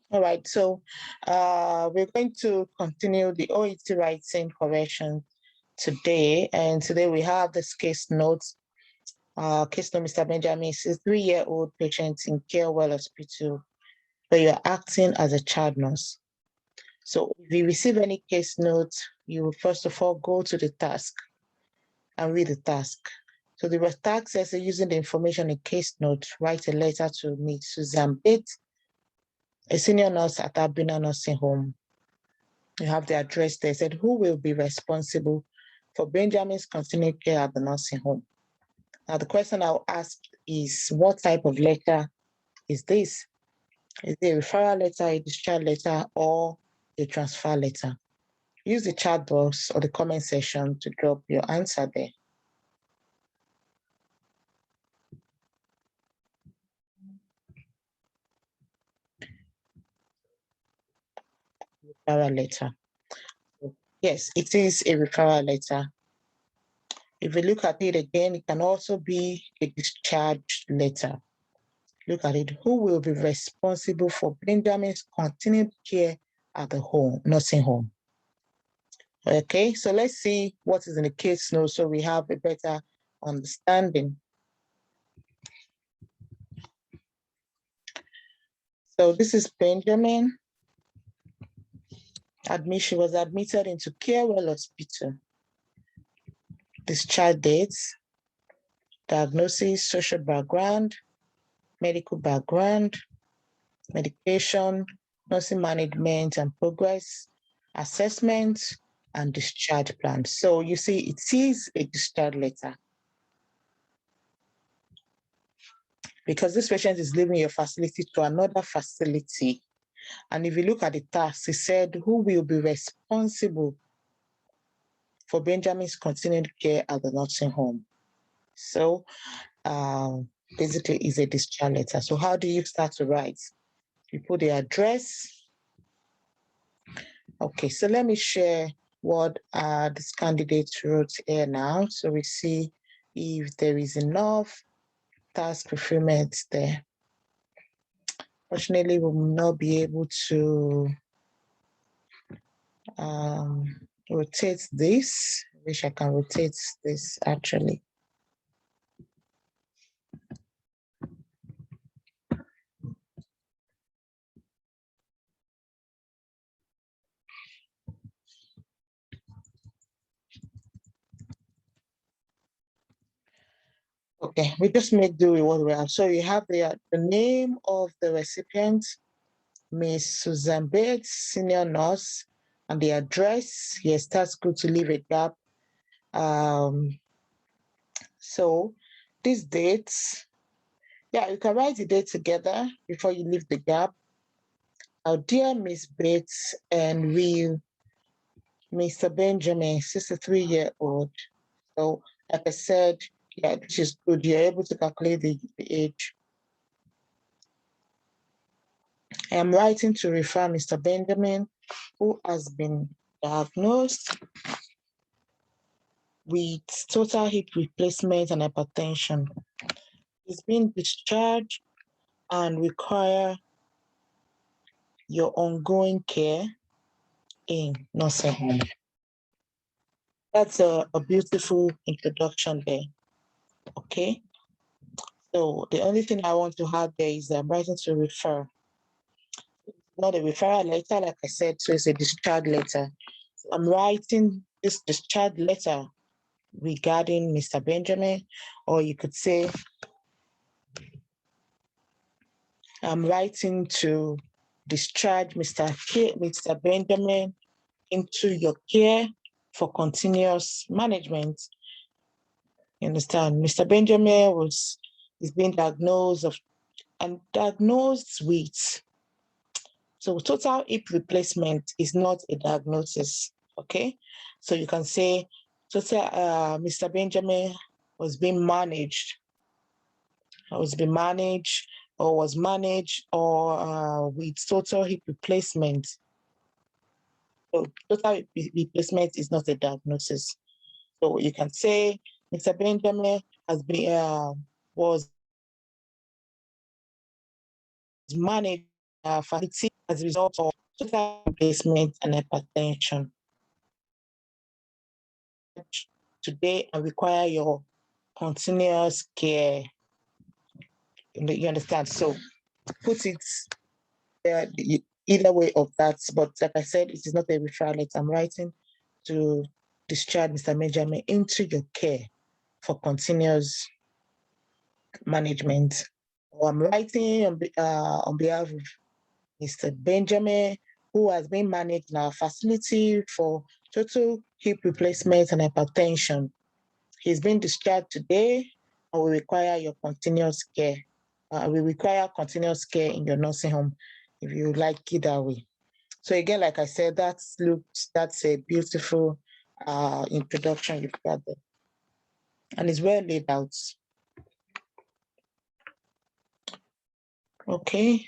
All right, so we're going to continue the Oet Writing Correction today. And today we have this case notes. Case note, Mr. Benjamin is a 3-year-old patient in Carewell Hospital, where you're acting as a child nurse. So if you receive any case notes, you will first of all go to the task and read the task. So the task says, using the information in case note, write a letter to Ms. Susan Bates, a senior nurse at Abina Nursing Home. You have the address there. Said, who will be responsible for Benjamin's continued care at the nursing home? Now, the question I'll ask is, what type of letter is this? Is it a referral letter, a discharge letter, or a transfer letter? Use the chat box or the comment section to drop your answer there. Referral letter. Yes, it is a referral letter. If you look at it again, it can also be a discharge letter. Look at it. Who will be responsible for Benjamin's continued care at the home, nursing home? Okay, so let's see what is in the case note so we have a better understanding. So this is Benjamin. She was admitted into Carewell Hospital. Discharge dates, diagnosis, social background, medical background, medication, nursing management and progress, assessment, and discharge plan. So you see, it is a discharge letter. Because this patient is leaving your facility to another facility. And if you look at the task, it said, who will be responsible for Benjamin's continued care at the nursing home? So basically, it's a discharge letter. So how do you start to write? You put the address. Okay, so let me share what this candidate wrote here now. So we see if there is enough task fulfillment there. Fortunately, we will not be able to rotate this. I wish I can rotate this actually. Okay, we just make do with what we have. So you have the name of the recipient, Miss Susan Bates, senior nurse, and the address. Yes, that's good to leave a gap. So these dates, yeah, you can write the date together before you leave the gap. Our dear Miss Bates and real Mr. Benjamin, 63-year-old. So like I said, yeah, this is good. You're able to calculate the age. I am writing to refer Mr. Benjamin, who has been diagnosed with total hip replacement and hypertension. He's been discharged and require your ongoing care in nursing home. That's a beautiful introduction there. Okay. So the only thing I want to have there is I'm writing to refer. Not a referral letter, like I said, so it's a discharge letter. So I'm writing this discharge letter regarding Mr. Benjamin, or you could say, I'm writing to discharge Mr. Benjamin into your care for continuous management. You understand? Mr. Benjamin is being diagnosed with. So total hip replacement is not a diagnosis, okay? So you can say Mr. Benjamin was being managed, with total hip replacement. So total hip replacement is not a diagnosis. So you can say Mr. Benjamin was managed facility as a result of total replacement and hypertension. Today, I require your continuous care. You understand? So put it either way of that. But like I said, it is not a referral letter. I'm writing to discharge Mr. Benjamin into your care for continuous management. Or I'm writing on behalf of Mr. Benjamin, who has been managed in our facility for total hip replacement and hypertension. He's been discharged today and will require your continuous care. We require continuous care in your nursing home if you like it that way. So again, like I said, that's a beautiful introduction you've got there. And it's well laid out. Okay,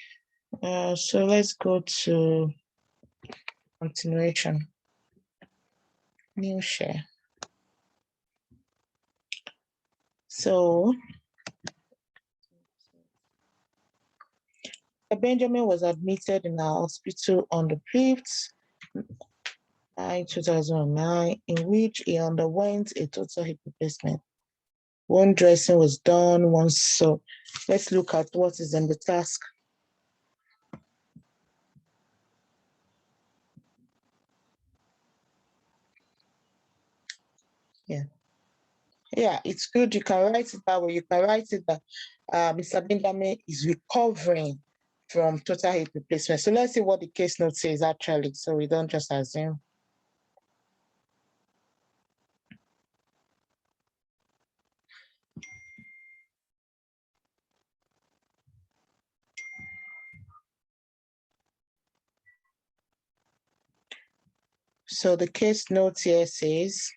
so let's go to continuation. New share. So Benjamin was admitted in our hospital on the 5th, 2009, in which he underwent a total hip replacement. One dressing was done once. So let's look at what is in the task. Yeah, it's good. You can write it that way. You can write it that Mr. Benjamin is recovering from total hip replacement. So let's see what the case note says actually, so we don't just assume. So the case note here says,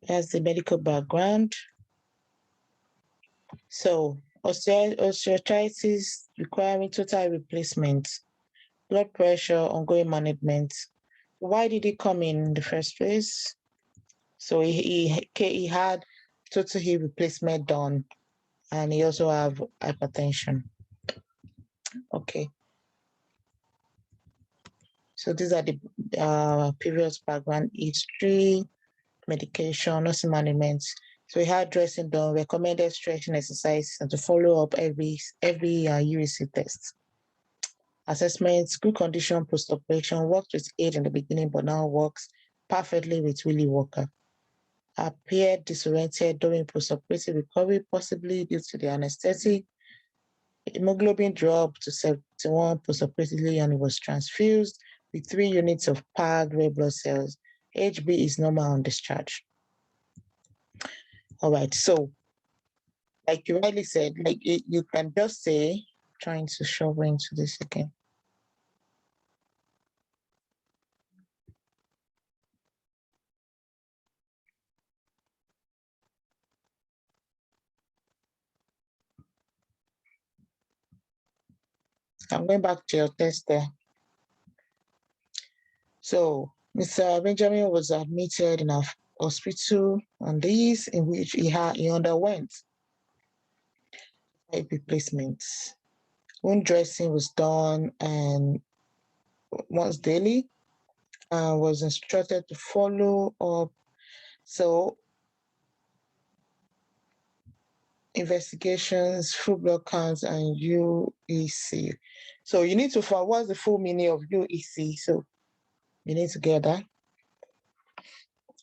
that's the medical background. So osteoarthritis requiring total replacement, blood pressure, ongoing management. Why did he come in the first place? So he had total hip replacement done, and he also have hypertension. Okay. So these are the previous background history, medication, nursing management. So he had dressing done, recommended stretching exercise, and to follow up every UEC test. Assessments, good condition post-operation, worked with aid in the beginning, but now works perfectly with Willie Walker. Appeared disoriented during post-operative recovery, possibly due to the anesthetic. Hemoglobin dropped to 71 post-operatively and it was transfused with 3 units of PAG red blood cells. HB is normal on discharge. All right, so like you rightly said, you can just say, trying to shove into this again. I'm going back to your test there. So Mr. Benjamin was admitted in a hospital on this, in which he underwent hip replacements. Wound dressing was done and once daily, was instructed to follow up. So investigations, full blood counts, and UEC. So you need to find what's the full meaning of UEC. So you need to get that.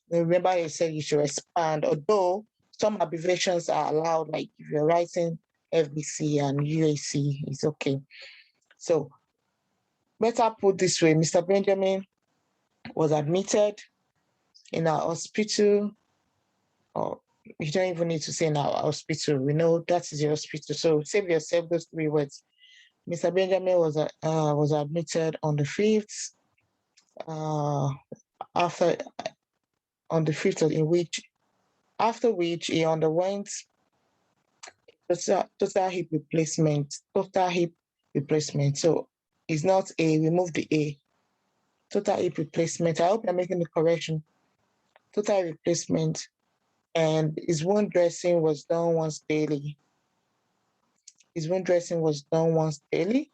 Remember, I said you should expand, although some abbreviations are allowed, like if you're writing FBC and UAC, it's okay. So better put this way, Mr. Benjamin was admitted in our hospital, or you don't even need to say in our hospital. We know that is your hospital. So save yourself those 3 words. Mr. Benjamin was admitted on the 5th, on the 5th, after which he underwent total hip replacement. So it's not a, remove the A. Total hip replacement. I hope you're making the correction. Total replacement. And his wound dressing was done once daily. His wound dressing was done once daily.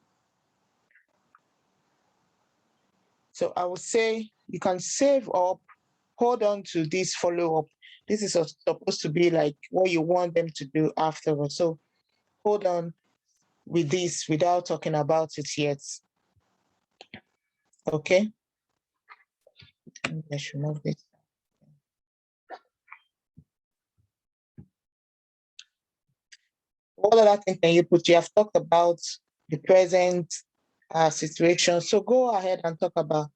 So I would say you can save up, hold on to this follow-up. This is supposed to be like what you want them to do afterwards. So hold on with this without talking about it yet. Okay. I should move this. What other thing can you put? You have talked about the present situation. So go ahead and talk about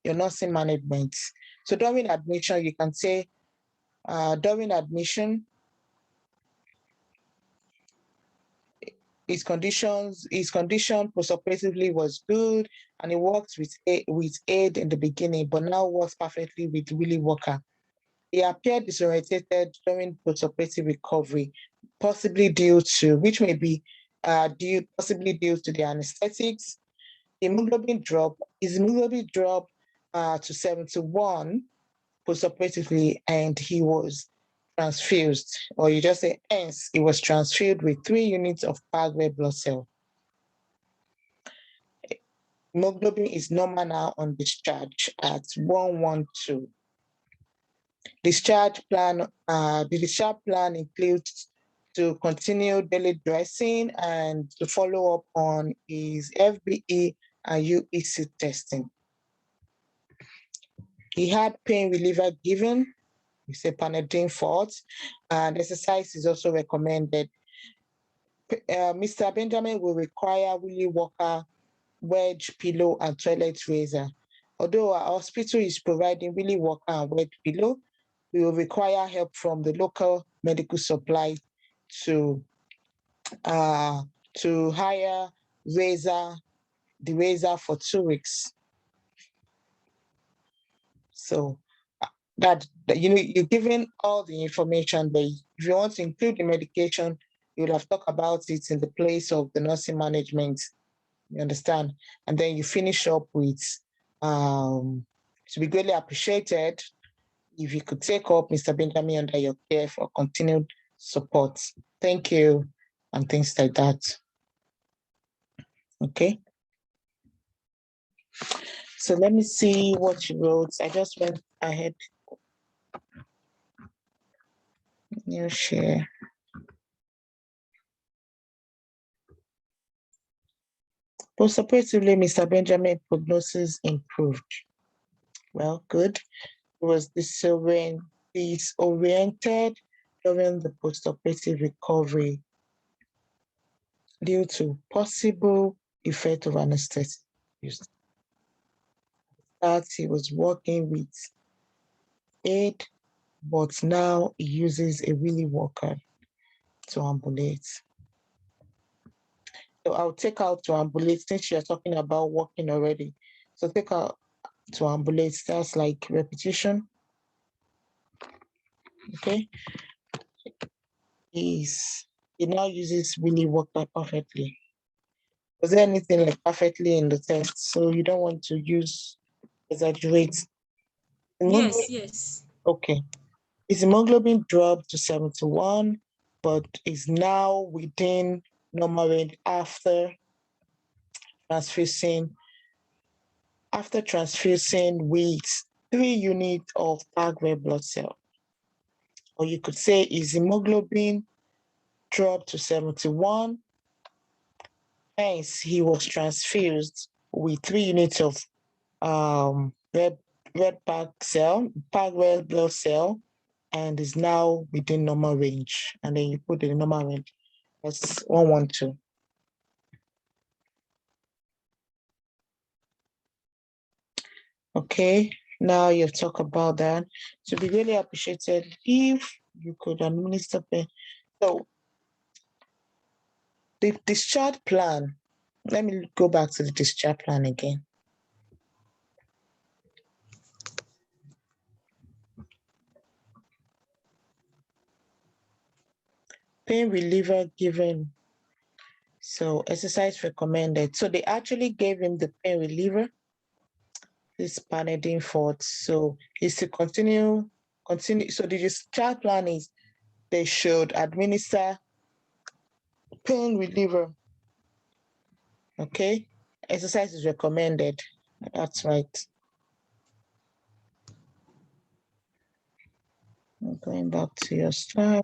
your nursing management. So during admission, you can say, during admission, his condition postoperatively was good, and he worked with aid in the beginning, but now works perfectly with Willie Walker. He appeared disorientated during postoperative recovery, possibly due to, which may be possibly due to the anesthetics. Hemoglobin dropped to 71 postoperatively, and he was transfused, or you just say hence, he was transfused with 3 units of packed red blood cell. Hemoglobin is normal now on discharge at 112. Discharge plan, the discharge plan includes to continue daily dressing and to follow up on his FBE and UEC testing. He had pain reliever given, it's a Panadine Forte, and exercise is also recommended. Mr. Benjamin will require Willie Walker wedge pillow and toilet razor. Although our hospital is providing Willie Walker and wedge pillow, we will require help from the local medical supply to hire the razor for 2 weeks. So that you're given all the information, but if you want to include the medication, you would have talked about it in the place of the nursing management. You understand? And then you finish up with to be greatly appreciated if you could take up Mr. Benjamin under your care for continued support. Thank you, and things like that. Okay. So let me see what you wrote. I just went ahead. New share. Postoperatively, Mr. Benjamin prognosis improved. Well, good. He was disoriented during the postoperative recovery due to possible effect of anesthetic use. That he was working with aid, but now he uses a Willie Walker to ambulate. So I'll take out to ambulate since you're talking about working already. So take out to ambulate, that's like repetition. Okay. He now uses Willie Walker perfectly. Was there anything like perfectly in the test? So you don't want to exaggerate. Yes. Okay. His hemoglobin dropped to 71, but is now within normal range after transfusing with 3 units of packed red blood cell. Or you could say his hemoglobin dropped to 71, hence he was transfused with 3 units of red packed red blood cell, and is now within normal range. And then you put the normal range as 112. Okay, now you've talked about that. So be really appreciated if you could administer pain. So the discharge plan, let me go back to the discharge plan again. Pain reliever given. So exercise recommended. So they actually gave him the pain reliever, this Panadine Forte. So is to continue. So the discharge plan is they should administer pain reliever. Okay, exercise is recommended. That's right. I'm going back to your slide.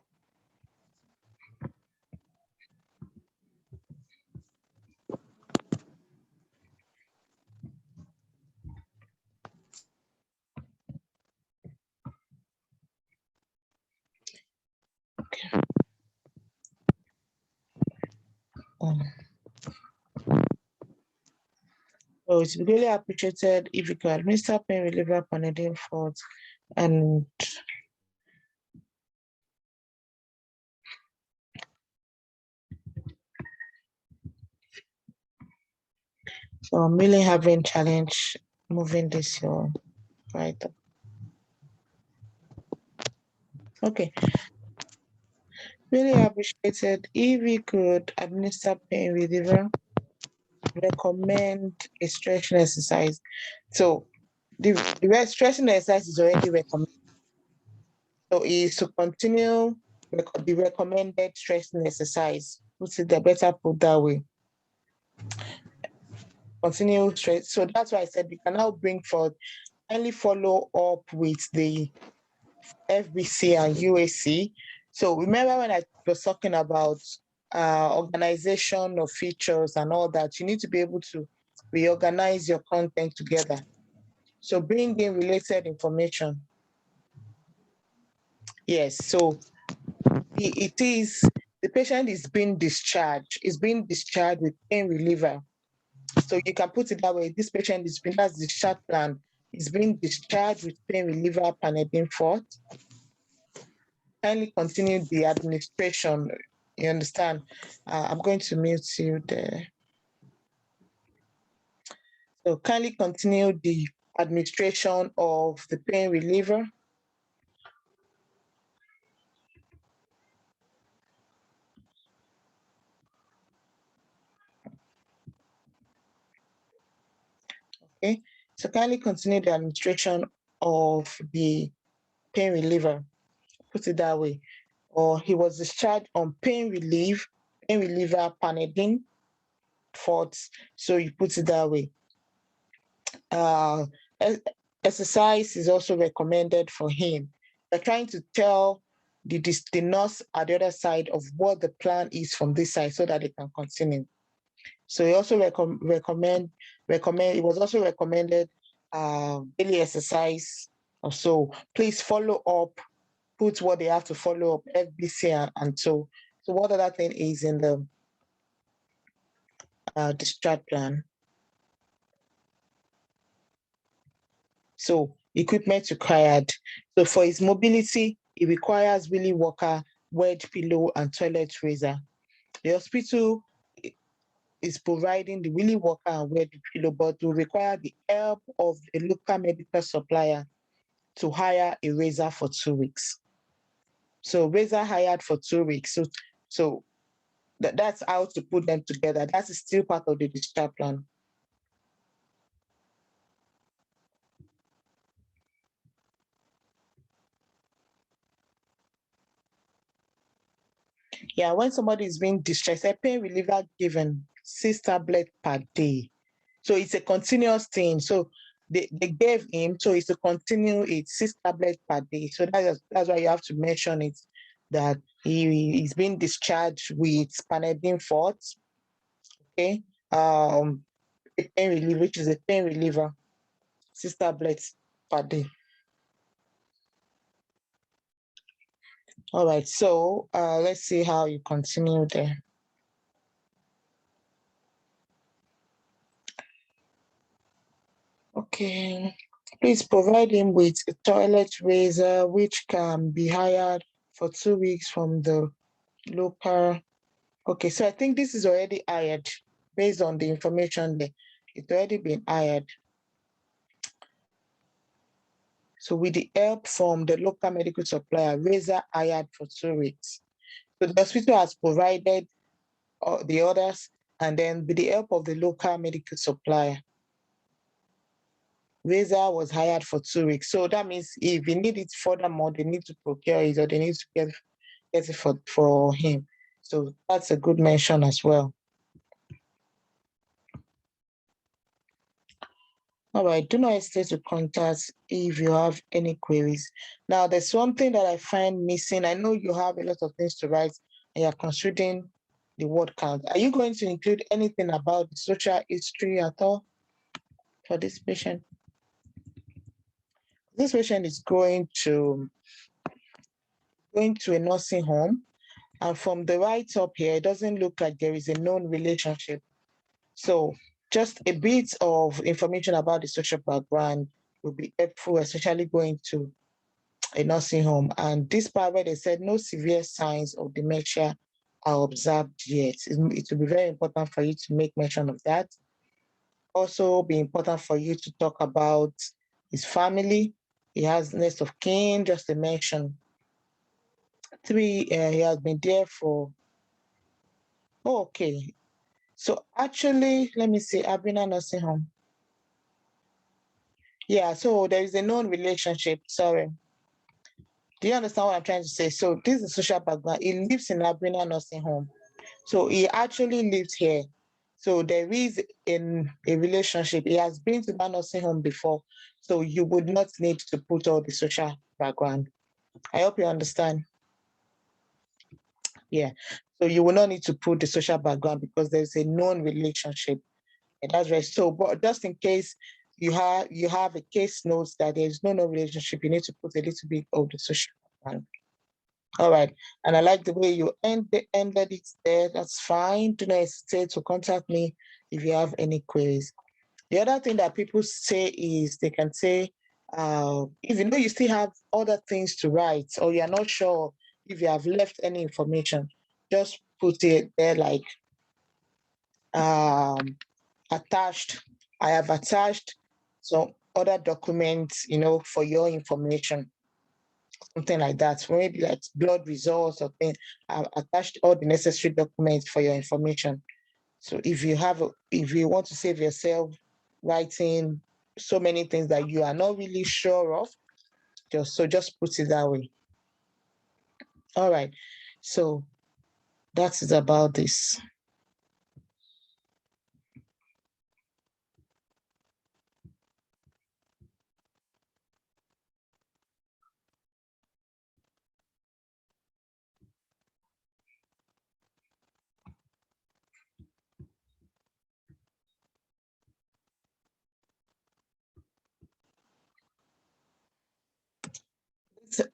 Okay. So it's really appreciated if you could administer pain reliever Panadine Forte and so I'm really having challenge moving this your right. Okay. Really appreciated if we could administer pain reliever, recommend a stretching exercise. So the stretching exercise is already recommended. So is to continue the recommended stretching exercise. Put it better put that way. Continue stretch. So that's why I said we can now bring forward, kindly follow up with the FBC and UAC. So remember when I was talking about organization of features and all that, you need to be able to reorganize your content together. So bring in related information. Yes, so the patient is being discharged, with pain reliever. So you can put it that way, this patient that's discharge plan, is being discharged with pain reliever Panadine Forte. Kindly continue the administration. You understand? I'm going to mute you there. So kindly continue the administration of the pain reliever. Okay, so kindly continue the administration of the pain reliever. Put it that way. Or he was discharged on pain reliever Panadine Forte. So you put it that way. Exercise is also recommended for him. They're trying to tell the nurse at the other side of what the plan is from this side so that they can continue. So he also recommend. It was also recommended daily exercise. So please follow up. Put what they have to follow up, FBC and so. So what other thing is in the discharge plan? So equipment required. So for his mobility, it requires wheelie walker, wedge pillow, and toilet razor. The hospital is providing the wheelie walker and wedge pillow, but will require the help of a local medical supplier to hire a razor for 2 weeks. So razor hired for 2 weeks. So that's how to put them together. That is still part of the discharge plan. Yeah, when somebody is being distressed, a pain reliever given 6 tablets per day. So it's a continuous thing. So they gave him, so it's to continue it 6 tablets per day. So that's why you have to mention it, that he is being discharged with Panadine Forte, okay? A pain reliever, which is a pain reliever, 6 tablets per day. All right, so let's see how you continue there. Okay, please provide him with a toilet razor, which can be hired for 2 weeks from the local. Okay, so I think this is already hired based on the information there. It's already been hired. So with the help from the local medical supplier, razor hired for 2 weeks. So the hospital has provided the others, and then with the help of the local medical supplier, Razor was hired for 2 weeks. So that means if you need it furthermore, they need to procure it or they need to get it for him. So that's a good mention as well. All right, do not hesitate to contact if you have any queries. Now, there's something that I find missing. I know you have a lot of things to write and you're considering the word count. Are you going to include anything about the social history at all for this patient? This patient is going to a nursing home, and from the write-up here, it doesn't look like there is a known relationship. So just a bit of information about the social background will be helpful, especially going to a nursing home. And this part where they said no severe signs of dementia are observed yet. It will be very important for you to make mention of that. Also be important for you to talk about his family. He has next of kin, just to mention. 3, he has been there for, okay. So actually, let me see, Abina Nursing Home. Yeah, so there is a known relationship, sorry. Do you understand what I'm trying to say? So this is social background. He lives in Abina Nursing Home. So he actually lives here. So there is a relationship. He has been to that nursing home before. So you would not need to put all the social background. I hope you understand. Yeah. So you will not need to put the social background because there's a known relationship. And that's right. So, but just in case you have a case notes that there's no relationship, you need to put a little bit of the social background. All right. And I like the way you ended it there. That's fine. Do not hesitate to contact me if you have any queries. The other thing that people say is they can say, even though you still have other things to write or you're not sure if you have left any information, just put it there like attached. I have attached some other documents, for your information. Something like that, maybe like blood results or things. I've attached all the necessary documents for your information. So if you want to save yourself writing so many things that you are not really sure of, just put it that way. All right. So that is about this.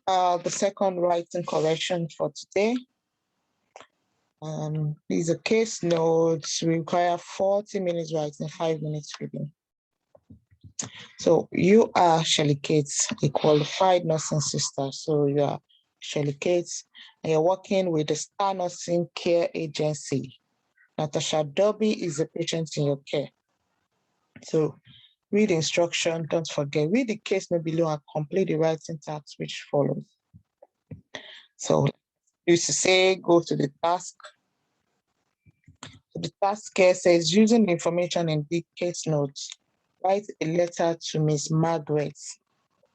The second writing correction for today. These are case notes. We require 40 minutes writing, 5 minutes reading. So you are Shelley Cates, a qualified nursing sister. So you are Shelley Cates, and you're working with the Star Nursing Care Agency. Natasha Dobby is a patient in your care. So read the instruction, don't forget, read the case note below and complete the writing task which follows. So used to say, go to the task. So the task here says, using the information in the case notes, write a letter to Miss Margaret,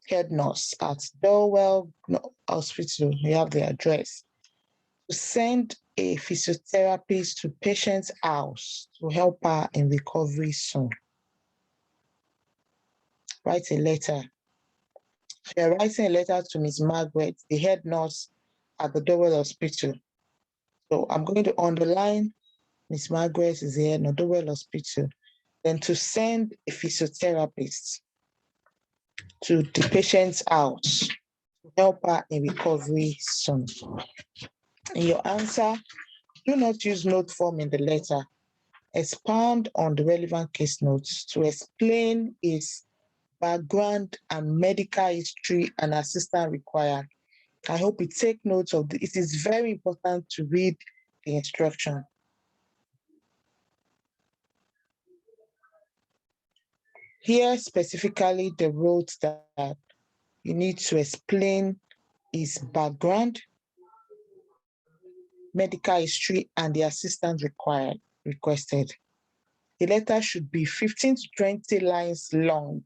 head nurse at Dowell Hospital. You have the address. To send a physiotherapist to patient's house to help her in recovery soon. Write a letter. You're writing a letter to Miss Margaret, the head nurse at the Dowell Hospital. So I'm going to underline Miss Margaret is here in Dowell Hospital. Then to send a physiotherapist to the patient's house to help her in recovery soon. In your answer, do not use note form in the letter. Expand on the relevant case notes to explain its background and medical history and assistance required. I hope you take notes of this. It is very important to read the instruction. Here specifically, the wrote that you need to explain his background, medical history, and the assistance requested. The letter should be 15 to 20 lines long.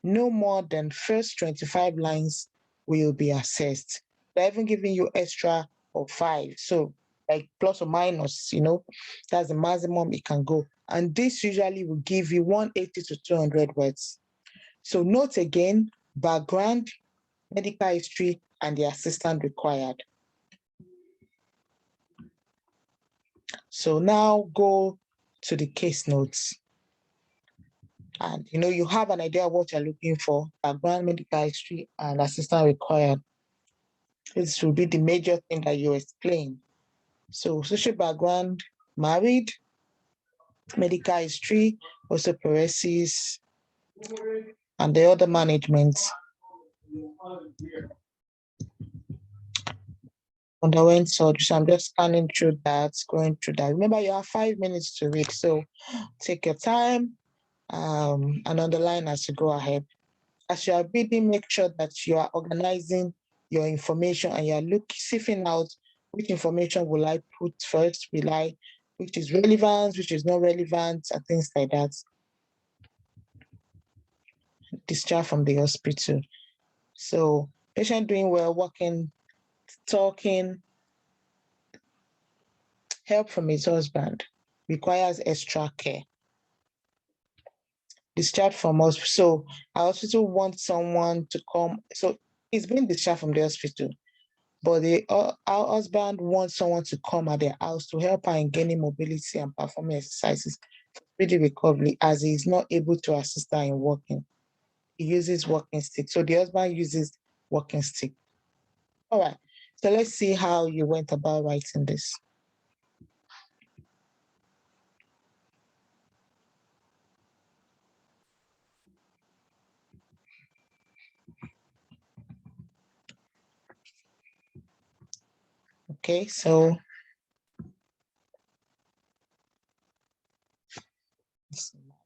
No more than first 25 lines will be assessed. They're even giving you extra of 5. So like plus or minus, that's the maximum it can go. And this usually will give you 180 to 200 words. So note again, background, medical history, and the assistant required. So now go to the case notes. And you have an idea of what you're looking for, background, medical history, and assistant required. This will be the major thing that you explain. So social background, married, medical history, osteoporosis, and the other management. Underwent surgery. So I'm just scanning through that, going through that. Remember, you have 5 minutes to read, so take your time and underline as you go ahead. As you are reading, make sure that you are organizing your information and you're sifting out which information will I put first, which is relevant, which is not relevant, and things like that. Discharge from the hospital. So patient doing well, walking, talking, help from his husband, requires extra care. Discharged from hospital. So our hospital wants someone to come. So he's been discharged from the hospital, but our husband wants someone to come at their house to help her in gaining mobility and performing exercises for speedy recovery, as he is not able to assist her in walking. He uses walking stick. So the husband uses walking stick. All right. So let's see how you went about writing this. Okay, so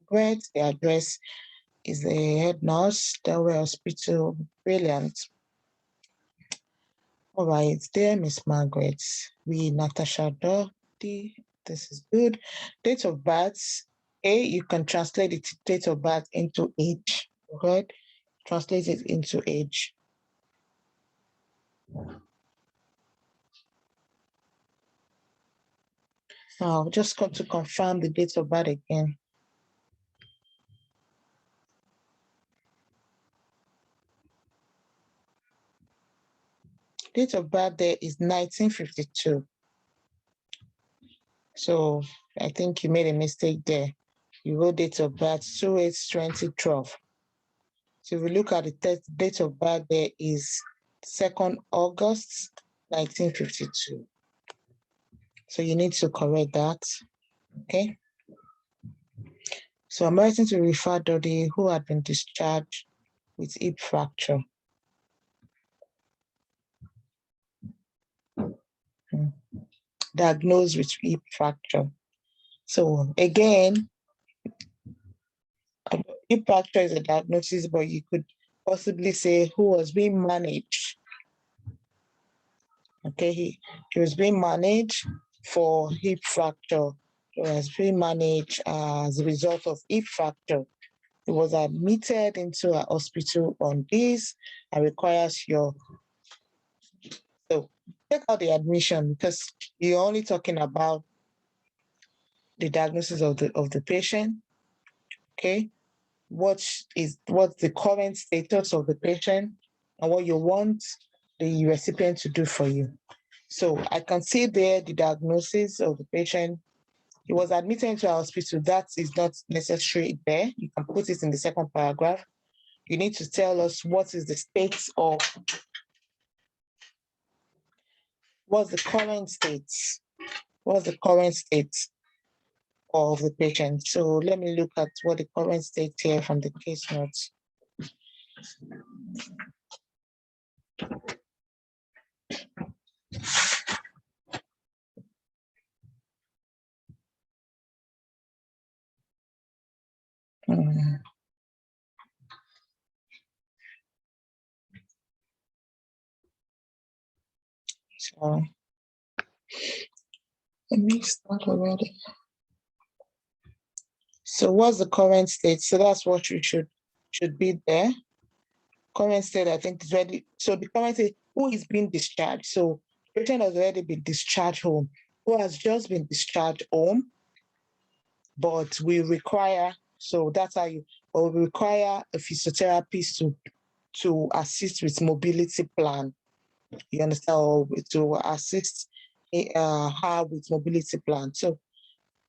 Margaret, the address is the head nurse, Delaware Hospital. Brilliant. All right, dear Miss Margaret, we Natasha Doherty. This is good. Date of birth. You can translate the date of birth into age. Right? Translate it into age. Now, just got to confirm the date of birth again. Date of birth there is 1952. So I think you made a mistake there. You wrote date of birth 2/8/2012. So if we look at the date of birth there is 2nd August 1952. So you need to correct that, okay? So I'm writing to refer Dodi, who had been discharged with hip fracture. Diagnosed with hip fracture. So again, hip fracture is a diagnosis, but you could possibly say who was being managed. Okay, he was being managed for hip fracture. He was being managed as a result of hip fracture. He was admitted into a hospital on this and requires your. So take out the admission because you're only talking about the diagnosis of the patient. Okay, what's the current status of the patient and what you want the recipient to do for you. So I can see there the diagnosis of the patient. He was admitted into a hospital. That is not necessary there. You can put it in the second paragraph. You need to tell us what is the state of, what's the current state? What's the current state of the patient? So let me look at what the current state here from the case notes. So Let me start already. So what's the current state? So that's what you should be there. Current state, I think, is ready. So the current state, who is being discharged? So the patient has already been discharged home. Who has just been discharged home, but we require, so that's how you, or we require a physiotherapist to assist with mobility plan. You understand, or to assist her with mobility plan. So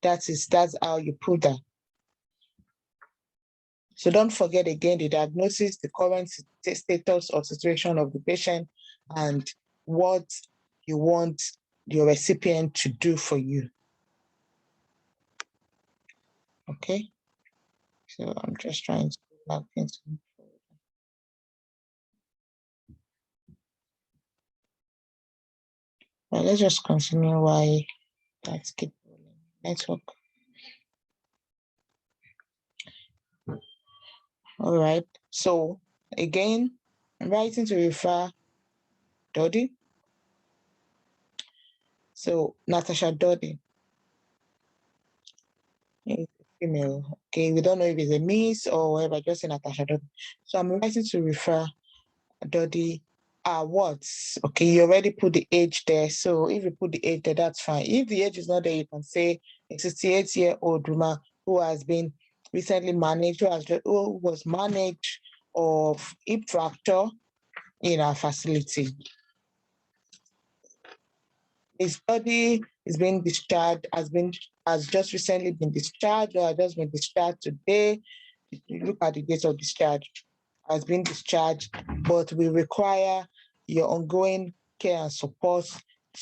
that's how you put that. So don't forget again the diagnosis, the current status or situation of the patient, and what you want your recipient to do for you. Okay. So I'm just trying to go back into. Well, let's just continue why that's keep rolling. Network. All right. So again, I'm writing to refer Dodi. So Natasha Dodi is female. Okay, we don't know if it's a miss or whatever, just say Natasha Dodi. So I'm writing to refer Dodi. What? Okay, you already put the age there. So if you put the age there, that's fine. If the age is not there, you can say a 68-year-old woman who has been recently managed, who was managed of hip fracture in our facility. His body is being discharged, has just recently been discharged, or has just been discharged today. You look at the date of discharge, has been discharged, but we require your ongoing care and support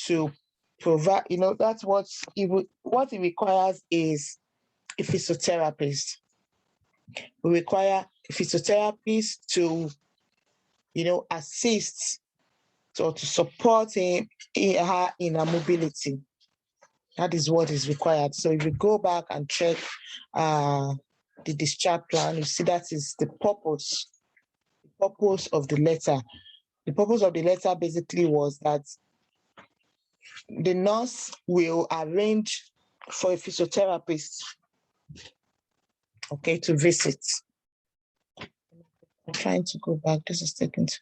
to provide, that's what it requires is a physiotherapist. We require a physiotherapist to, assist or to support her in her mobility. That is what is required. So if you go back and check the discharge plan, you see that is the purpose of the letter. The purpose of the letter basically was that the nurse will arrange for a physiotherapist, okay, to visit. I'm trying to go back. This is taking too.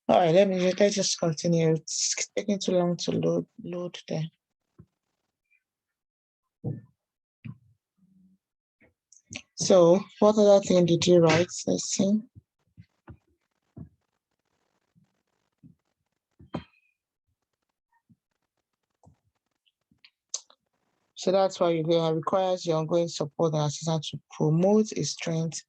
All right, let's just continue. It's taking too long to load there. So what other thing did you write? Let's see. So that's why it requires your ongoing support and assistance to promote its strength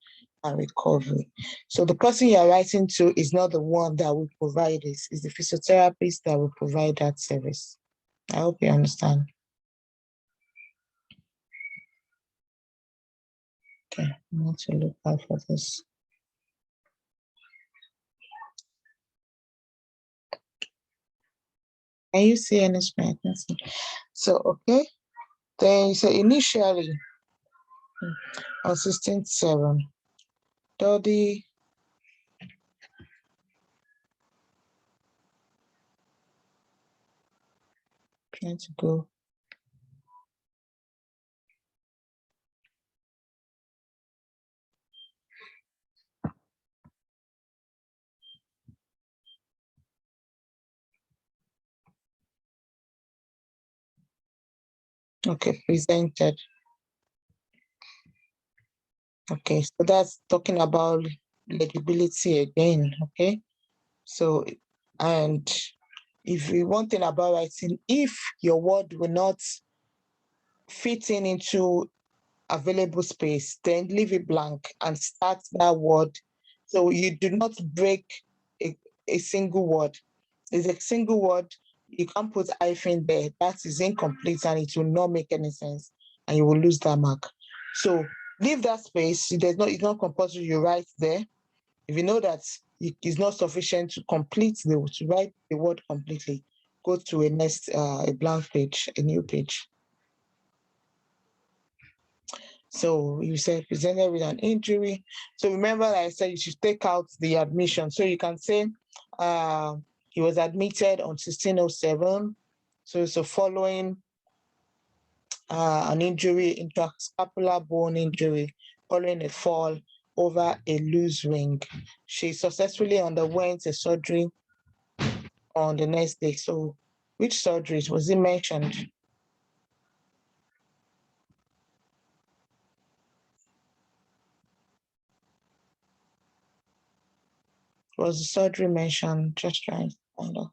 and recovery. So the person you're writing to is not the one that will provide this, it's the physiotherapist that will provide that service. I hope you understand. Okay, I want to look out for this. Can you see any screen? So, okay. Then you say initially on 16/7, Dodi trying to go. Okay, presented. Okay, so that's talking about legibility again, okay? So, and if you one thing about writing, if your word will not fit into available space, then leave it blank and start that word. So you do not break a single word. It's a single word, you can't put hyphen there. That is incomplete and it will not make any sense and you will lose that mark. So leave that space. It's not compulsory you write there. If you know that it is not sufficient to write the word completely, go to a next, a blank page, a new page. So you said presented with an injury. So remember, like I said, you should take out the admission. So you can say he was admitted on 1607. So following an injury, intrascapular bone injury, following a fall over a loose ring. She successfully underwent a surgery on the next day. So which surgeries was it mentioned? Was the surgery mentioned? Just trying to find out.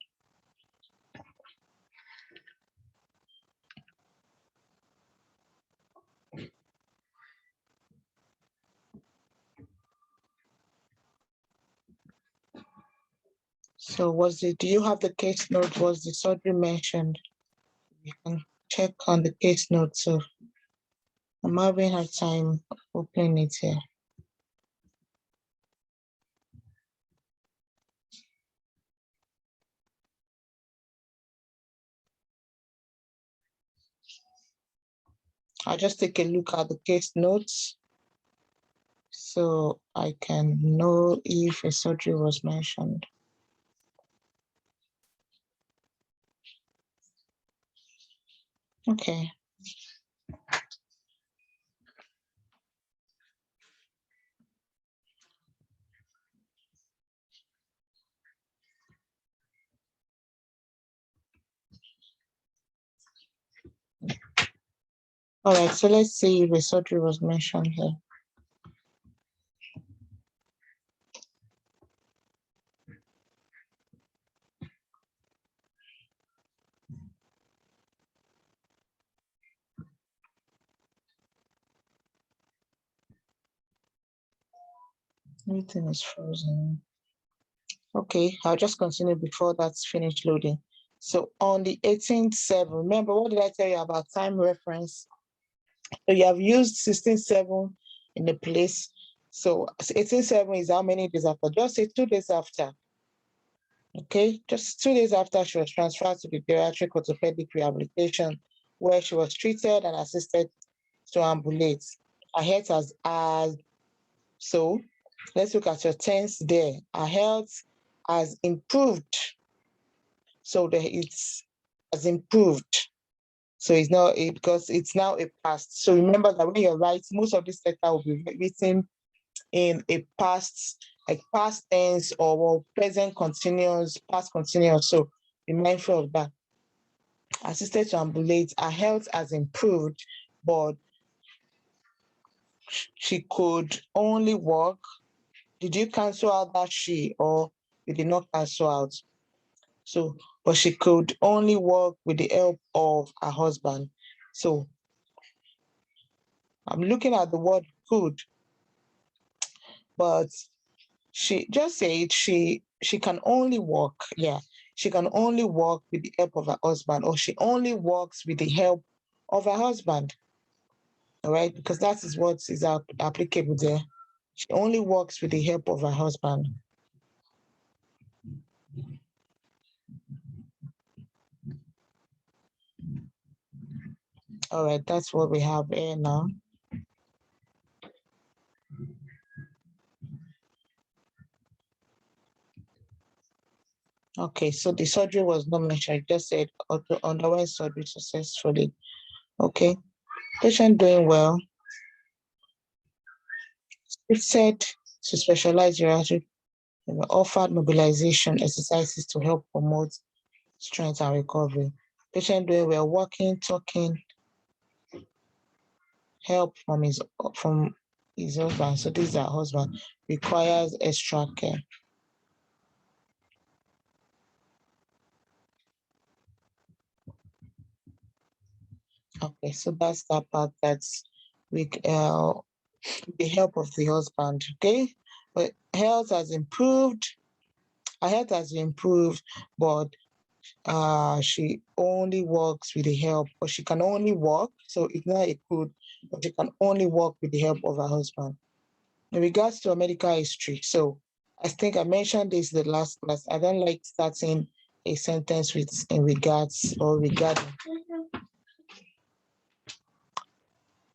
So do you have the case note? Was the surgery mentioned? You can check on the case note. So I'm having a time opening it here. I'll just take a look at the case notes so I can know if a surgery was mentioned. Okay. All right, so let's see if a surgery was mentioned here. Everything is frozen. Okay, I'll just continue before that's finished loading. So on the 18/7, remember, what did I tell you about time reference? So you have used 16/7 in the place. So 18/7 is how many days after? Just say 2 days after. Okay, just 2 days after she was transferred to the geriatric orthopedic rehabilitation, where she was treated and assisted to ambulate. Her health has so let's look at your tense there. Her health has improved. So it's has improved. So it's not because it's now a past. So remember that when you write, most of this letter will be written in a past, like past tense or present continuous, past continuous. So be mindful of that. Assisted to ambulate, her health has improved, but she could only walk. Did you cancel out that she, or you did not cancel out? So, but she could only walk with the help of her husband. So I'm looking at the word could, but she just said she can only walk. Yeah, she can only walk with the help of her husband, or she only walks with the help of her husband. All right, because that is what is applicable there. She only walks with the help of her husband. All right, that's what we have here now. Okay, so the surgery was not mentioned. I just said underwent surgery successfully. Okay, patient doing well. It said to specialize geriatric, offered mobilization exercises to help promote strength and recovery. Patient doing well, walking, talking, help from his husband. So this is her husband, requires extra care. Okay, so that's that part that's with the help of the husband. Okay, but health has improved. Her health has improved, but she only works with the help, or she can only work. So it's not a could, but she can only work with the help of her husband. In regards to her medical history, so I think I mentioned this the last class. I don't like starting a sentence with in regards or regarding.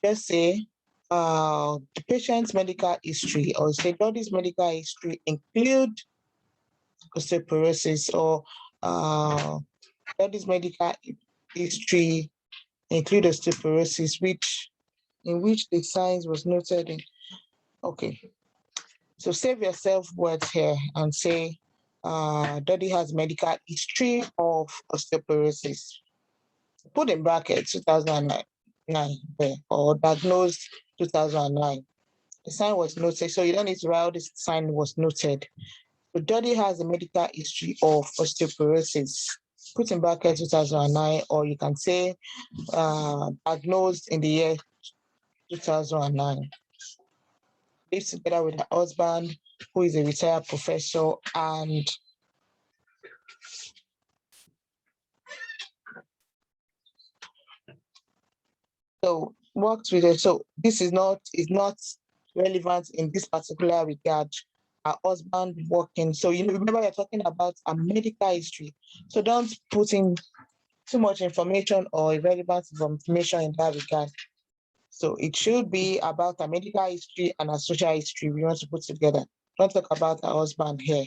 Just say the patient's medical history, or say Doddy's medical history include osteoporosis, or Doddy's medical history include osteoporosis, in which the signs was noted in. Okay, so save yourself words here and say Doddy has medical history of osteoporosis. Put in brackets 2009 there, or diagnosed 2009. The sign was noted, so you don't need to write this sign was noted. So Doddy has a medical history of osteoporosis. Put in brackets 2009, or you can say diagnosed in the year 2009. Lives together with her husband, who is a retired professor, and so works with it. So this is not relevant in this particular regard. Our husband working. So remember you're talking about a medical history. So don't put in too much information or irrelevant information in that regard. So it should be about a medical history and a social history we want to put together. Don't talk about our husband here.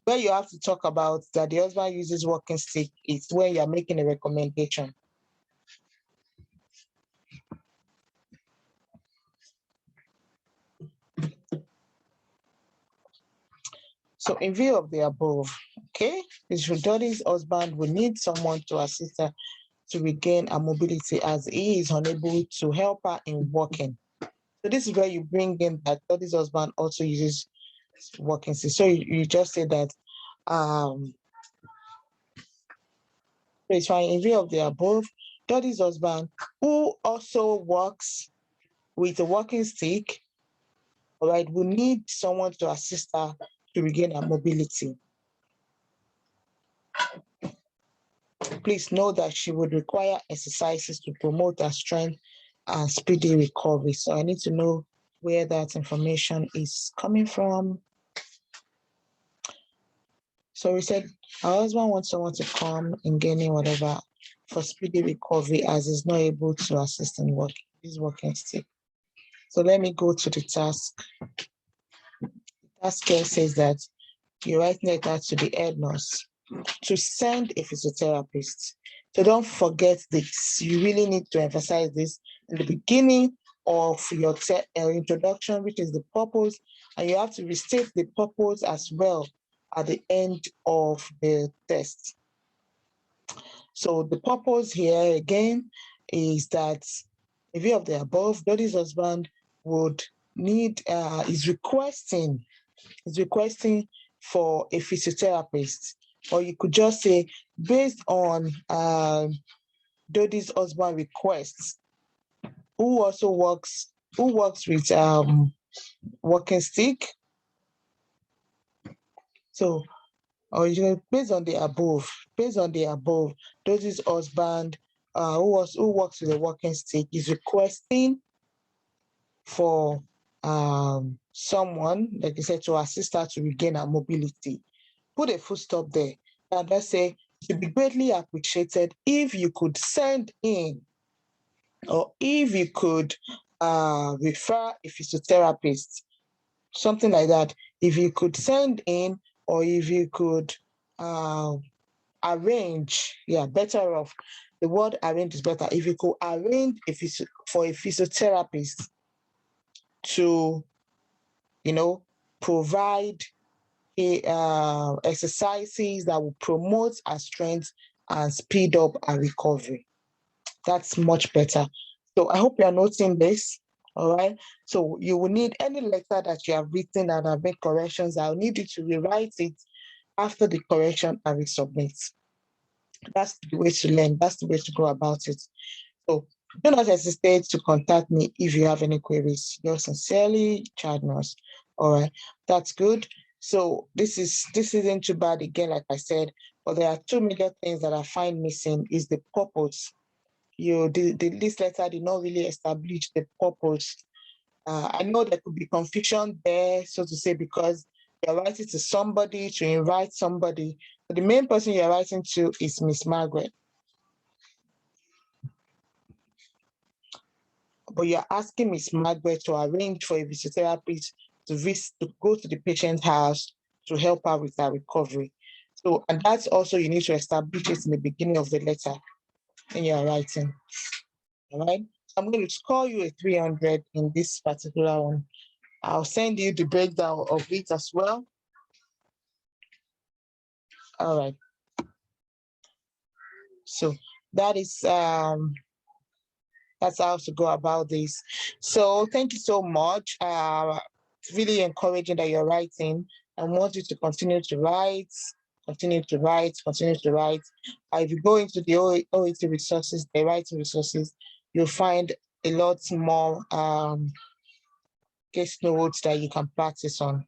Where you have to talk about that the husband uses walking stick is where you're making a recommendation. So in view of the above, okay, Doddy's husband will need someone to assist her to regain her mobility as he is unable to help her in walking. So this is where you bring in that Doddy's husband also uses walking stick. So you just say that it's fine. In view of the above, Doddy's husband, who also works with a walking stick, all right, will need someone to assist her to regain her mobility. Please know that she would require exercises to promote her strength and speedy recovery. So I need to know where that information is coming from. So we said our husband wants someone to come in gaining whatever for speedy recovery, as he's not able to assist in working his walking stick. So let me go to the task. The task here says that you write letter to the head nurse to send a physiotherapist. So don't forget this. You really need to emphasize this in the beginning of your introduction, which is the purpose, and you have to restate the purpose as well at the end of the test. So the purpose here again is that in view of the above, Doddy's husband would need is requesting for a physiotherapist, or you could just say based on Doddy's husband requests, who works with walking stick. So, or based on the above, Doddy's husband who works with a walking stick is requesting for someone, like I said, to assist her to regain her mobility. Put a full stop there. And let's say it would be greatly appreciated if you could send in, or if you could refer a physiotherapist, something like that. If you could send in, or if you could arrange, better off. The word arrange is better. If you could arrange for a physiotherapist to, provide exercises that will promote our strength and speed up our recovery. That's much better. So I hope you are noting this. All right. So you will need any letter that you have written and have made corrections. I'll need you to rewrite it after the correction and resubmit. That's the way to learn. That's the way to go about it. So do not hesitate to contact me if you have any queries. Yours sincerely, Child Nurse. All right, that's good. So this isn't too bad again, like I said, but there are two major things that I find missing is the purpose. This letter did not really establish the purpose. I know there could be confusion there, so to say, because you're writing to somebody, to invite somebody, The main person you're writing to is Miss Margaret. But you're asking Miss Margaret to arrange for a physiotherapist to go to the patient's house to help her with her recovery. So, and that's also, you need to establish it in the beginning of the letter when you're writing. All right. I'm going to score you a 300 in this particular one. I'll send you the breakdown of it as well. All right. So that is that's how to go about this. So thank you so much. It's really encouraging that you're writing. I want you to continue to write, continue to write, continue to write. If you go into the OET resources, the writing resources, you'll find a lot more case notes that you can practice on.